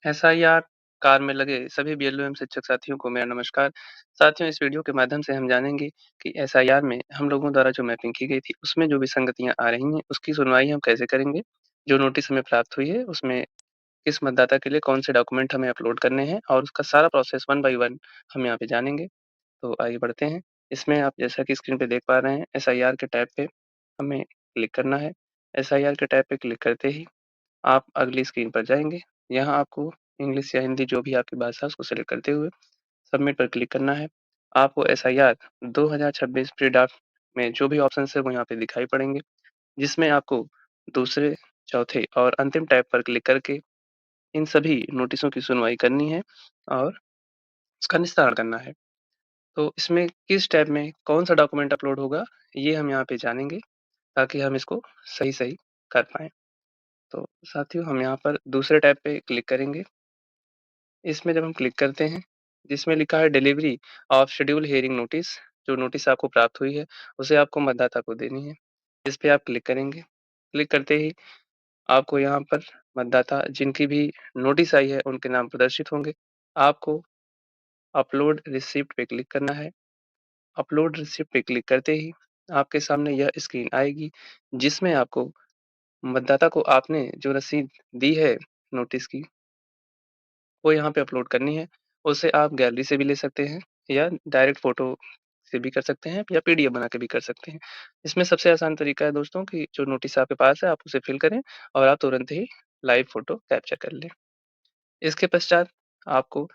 SIR car में लगे सभी बीएलओ शिक्षक साथियों को मेरा नमस्कार। साथियों, इस वीडियो के माध्यम से हम जानेंगे कि एसआईआर में हम लोगों द्वारा जो मैपिंग की गई थी, उसमें जो विसंगतियाँ आ रही हैं, उसकी सुनवाई हम कैसे करेंगे। जो नोटिस हमें प्राप्त हुई है, उसमें किस मतदाता के लिए कौन से डॉक्यूमेंट हमें अपलोड करने हैं और उसका सारा प्रोसेस वन बाय वन हम यहाँ पे जानेंगे। तो आइए बढ़ते हैं। इसमें आप जैसा कि स्क्रीन पे देख पा रहे हैं, एसआईआर के टैब पे हमें क्लिक करना है। एसआईआर के टैब पे क्लिक करते ही आप अगली स्क्रीन पर जाएँगे। यहाँ आपको इंग्लिश या हिंदी जो भी आपकी भाषा है उसको सेलेक्ट करते हुए सबमिट पर क्लिक करना है। आपको एसआईआर 2026 प्री-ड्राफ्ट में जो भी ऑप्शंस हैं वो यहाँ पे दिखाई पड़ेंगे, जिसमें आपको दूसरे, चौथे और अंतिम टैब पर क्लिक करके इन सभी नोटिसों की सुनवाई करनी है और उसका निस्तारण करना है। तो इसमें किस टैब में कौन-सा डॉक्यूमेंट अपलोड होगा, ये हम यहाँ पे जानेंगे ताकि हम इसको सही-सही कर पाएँ। तो साथियों, हम यहाँ पर दूसरे टैब पे क्लिक करेंगे। इसमें जब हम क्लिक करते हैं, जिसमें लिखा है delivery of schedule hearing notice, जो नोटिस आपको प्राप्त हुई है, उसे आपको मतदाता को देनी है। इस पे आप क्लिक करेंगे। क्लिक करते ही आपको यहाँ पर मतदाता जिनकी भी नोटिस आई है, उनके नाम प्रदर्शित होंगे। आपको अपलोड रिसिप्ट पे क्लिक करना है। अपलोड रिसिप्ट पे क्लिक करते ही आपके सामने यह स्क्रीन आएगी, जिसमें आपको मतदाता को आपने जो रसीद दी है नोटिस की, वो यहाँ पे अपलोड करनी है। उसे आप गैलरी से भी ले सकते हैं या डायरेक्ट फ़ोटो से भी कर सकते हैं या पीडीएफ बना के भी कर सकते हैं। इसमें सबसे आसान तरीका है दोस्तों कि जो नोटिस आपके पास है, आप उसे फ़िल करें और आप तुरंत ही लाइव फ़ोटो कैप्चर कर लें। इसके पश्चात आपको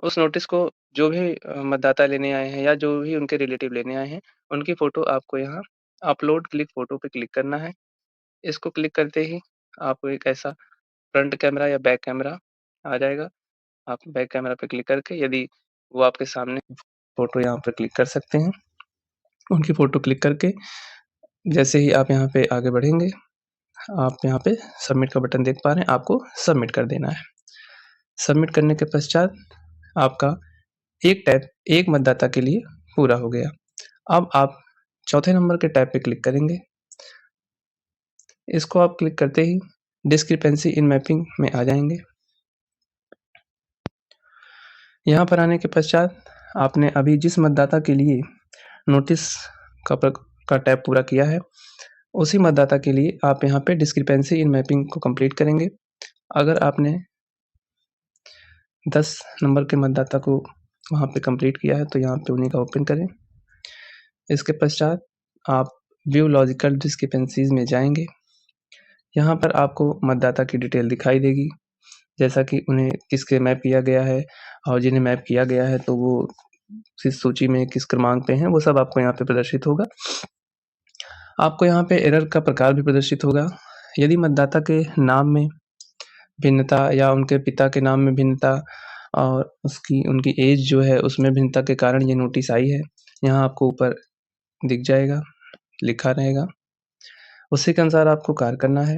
उस नोटिस को जो भी मतदाता लेने आए हैं या जो भी उनके रिलेटिव लेने आए हैं, उनकी फ़ोटो आपको यहाँ अपलोड क्लिक फ़ोटो पे क्लिक करना है। इसको क्लिक करते ही आपको एक ऐसा फ्रंट कैमरा या बैक कैमरा आ जाएगा। आप बैक कैमरा पे क्लिक करके यदि वो आपके सामने फ़ोटो यहाँ पे क्लिक कर सकते हैं। उनकी फ़ोटो क्लिक करके जैसे ही आप यहाँ पे आगे बढ़ेंगे, आप यहाँ पे सबमिट का बटन देख पा रहे हैं, आपको सबमिट कर देना है। सबमिट करने के पश्चात आपका एक टैब एक मतदाता के लिए पूरा हो गया। अब आप चौथे नंबर के टैब पे क्लिक करेंगे। इसको आप क्लिक करते ही डिस्क्रिपेंसी इन मैपिंग में आ जाएँगे। यहाँ पर आने के पश्चात आपने अभी जिस मतदाता के लिए नोटिस का टैब पूरा किया है, उसी मतदाता के लिए आप यहाँ पे डिस्क्रिपेंसी इन मैपिंग को कंप्लीट करेंगे। अगर आपने 10 नंबर के मतदाता को वहाँ पे कंप्लीट किया है, तो यहाँ पे उन्हीं का ओपन करें। इसके पश्चात आप व्यू लॉजिकल डिस्क्रिपेंसीज़ में जाएँगे। यहाँ पर आपको मतदाता की डिटेल दिखाई देगी, जैसा कि उन्हें किसके मैप किया गया है और जिन्हें मैप किया गया है, तो वो किस सूची में किस क्रमांक पे हैं, वो सब आपको यहाँ पे प्रदर्शित होगा। आपको यहाँ पे एरर का प्रकार भी प्रदर्शित होगा। यदि मतदाता के नाम में भिन्नता या उनके पिता के नाम में भिन्नता और उनकी एज जो है उसमें भिन्नता के कारण ये नोटिस आई है, यहाँ आपको ऊपर दिख जाएगा, लिखा रहेगा। उसी के अनुसार आपको कार्य करना है।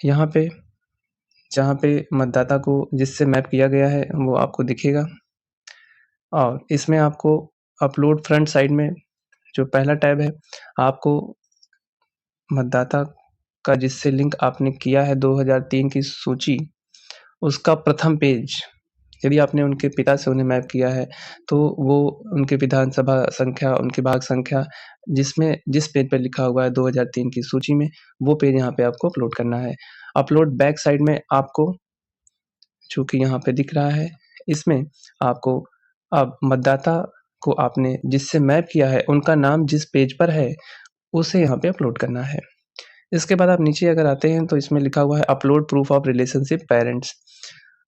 यहाँ पे जहाँ पे मतदाता को जिससे मैप किया गया है, वो आपको दिखेगा और इसमें आपको अपलोड फ्रंट साइड में जो पहला टैब है, आपको मतदाता का जिससे लिंक आपने किया है 2003 की सूची, उसका प्रथम पेज, यदि आपने उनके पिता से उन्हें मैप किया है, तो वो उनके विधानसभा संख्या, उनकी भाग संख्या जिसमें जिस पेज पे लिखा हुआ है 2003 की सूची में, वो पेज यहाँ पे आपको अपलोड करना है। अपलोड बैक साइड में आपको चूँकि यहाँ पे दिख रहा है, इसमें आपको अब मतदाता को आपने जिससे मैप किया है, उनका नाम जिस पेज पर है, उसे यहाँ पे अपलोड करना है। इसके बाद आप नीचे अगर आते हैं, तो इसमें लिखा हुआ है upload proof of relationship parents.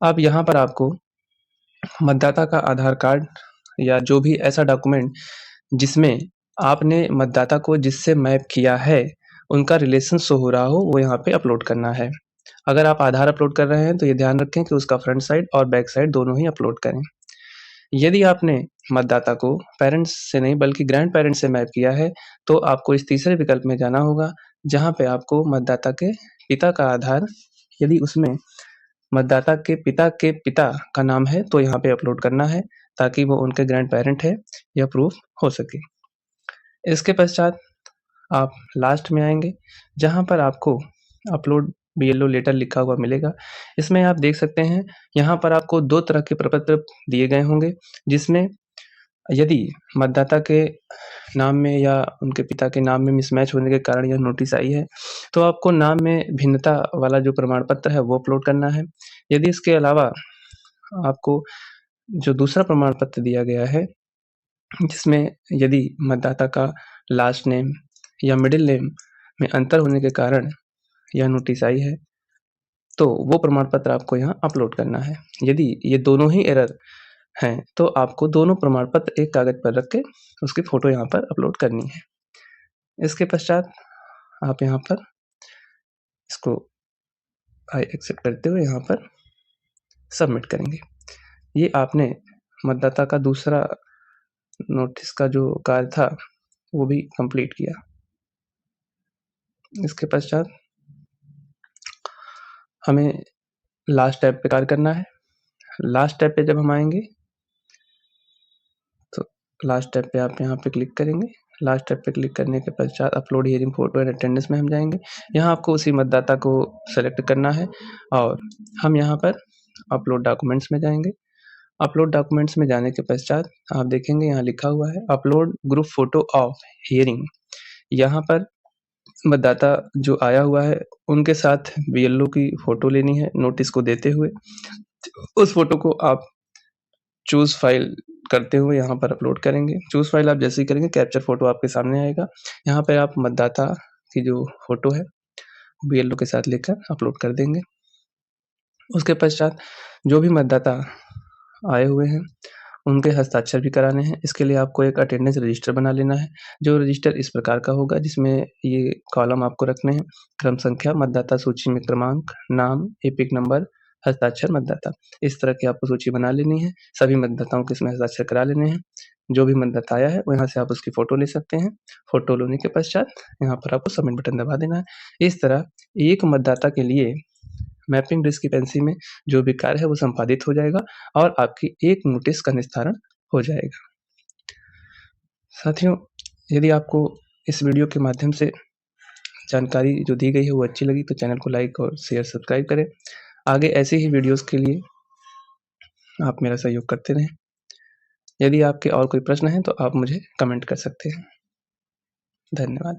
अब यहाँ पर आपको मतदाता का आधार कार्ड या जो भी ऐसा डॉक्यूमेंट जिसमें आपने मतदाता को जिससे मैप किया है, उनका रिलेशन शो हो रहा हो, वो यहाँ पे अपलोड करना है। अगर आप आधार अपलोड कर रहे हैं, तो ये ध्यान रखें कि उसका फ्रंट साइड और बैक साइड दोनों ही अपलोड करें। यदि आपने मतदाता को पेरेंट्स से नहीं बल्कि ग्रैंड पेरेंट्स से मैप किया है, तो आपको इस तीसरे विकल्प में जाना होगा, जहाँ पे आपको मतदाता के पिता का आधार, यदि उसमें मतदाता के पिता का नाम है, तो यहाँ पे अपलोड करना है, ताकि वो उनके ग्रैंड पेरेंट है, यह प्रूफ हो सके। इसके पश्चात आप लास्ट में आएँगे, जहाँ पर आपको अपलोड बीएलओ लेटर लिखा हुआ मिलेगा। इसमें आप देख सकते हैं, यहाँ पर आपको 2 तरह के प्रपत्र दिए गए होंगे, जिसमें यदि मतदाता के नाम में या उनके पिता के नाम में मिसमैच होने के कारण यह नोटिस आई है, तो आपको नाम में भिन्नता वाला जो प्रमाण पत्र है वो अपलोड करना है। यदि इसके अलावा आपको जो दूसरा प्रमाण पत्र दिया गया है, जिसमें यदि मतदाता का लास्ट नेम या मिडिल नेम में अंतर होने के कारण यह नोटिस आई है, तो वो प्रमाण पत्र आपको यहाँ अपलोड करना है। यदि ये दोनों ही एरर हैं, तो आपको दोनों प्रमाण पत्र एक कागज पर रख के उसकी फ़ोटो यहाँ पर अपलोड करनी है। इसके पश्चात आप यहाँ पर इसको आई एक्सेप्ट करते हुए यहाँ पर सबमिट करेंगे। ये आपने मतदाता का दूसरा नोटिस का जो कार्य था, वो भी कंप्लीट किया। इसके पश्चात हमें लास्ट टैब पे कार्य करना है। लास्ट टैब पे जब हम आएँगे, तो लास्ट टैब पे आप यहाँ पे क्लिक करेंगे। लास्ट टैब पे क्लिक करने के पश्चात upload hearing photo and attendance में हम जाएँगे। यहाँ आपको उसी मतदाता को सेलेक्ट करना है और हम यहाँ पर अपलोड डॉक्यूमेंट्स में जाएँगे। अपलोड डॉक्यूमेंट्स में जाने के पश्चात आप देखेंगे यहाँ लिखा हुआ है upload group photo of hearing. यहाँ पर मतदाता जो आया हुआ है, उनके साथ बीएलओ की फ़ोटो लेनी है नोटिस को देते हुए। उस फ़ोटो को आप चूज़ फ़ाइल करते हुए यहाँ पर अपलोड करेंगे। चूज़ फ़ाइल आप जैसे ही करेंगे, कैप्चर फ़ोटो आपके सामने आएगा। यहाँ पे आप मतदाता की जो फ़ोटो है, बीएलओ के साथ लेकर अपलोड कर देंगे। उसके पश्चात जो भी मतदाता आए हुए हैं, उनके हस्ताक्षर भी कराने हैं। इसके लिए आपको एक अटेंडेंस रजिस्टर बना लेना है, जो रजिस्टर इस प्रकार का होगा, जिसमें ये कॉलम आपको रखने हैं: क्रम संख्या, मतदाता सूची में क्रमांक, नाम, एपिक नंबर, हस्ताक्षर मतदाता। इस तरह की आपको सूची बना लेनी है। सभी मतदाताओं के इसमें हस्ताक्षर करा लेने हैं। जो भी मतदाता आया है, वहाँ से आप उसकी फ़ोटो ले सकते हैं। फ़ोटो लेने के पश्चात यहाँ पर आपको सबमिट बटन दबा देना है। इस तरह एक मतदाता के लिए मैपिंग डिस्क्रिपेंसी में जो भी कार्य है वो संपादित हो जाएगा और आपकी एक नोटिस का निस्तारण हो जाएगा। साथियों, यदि आपको इस वीडियो के माध्यम से जानकारी जो दी गई है वो अच्छी लगी, तो चैनल को लाइक और शेयर सब्सक्राइब करें। आगे ऐसे ही वीडियोज़ के लिए आप मेरा सहयोग करते रहें। यदि आपके और कोई प्रश्न हैं तो आप मुझे कमेंट कर सकते हैं। धन्यवाद।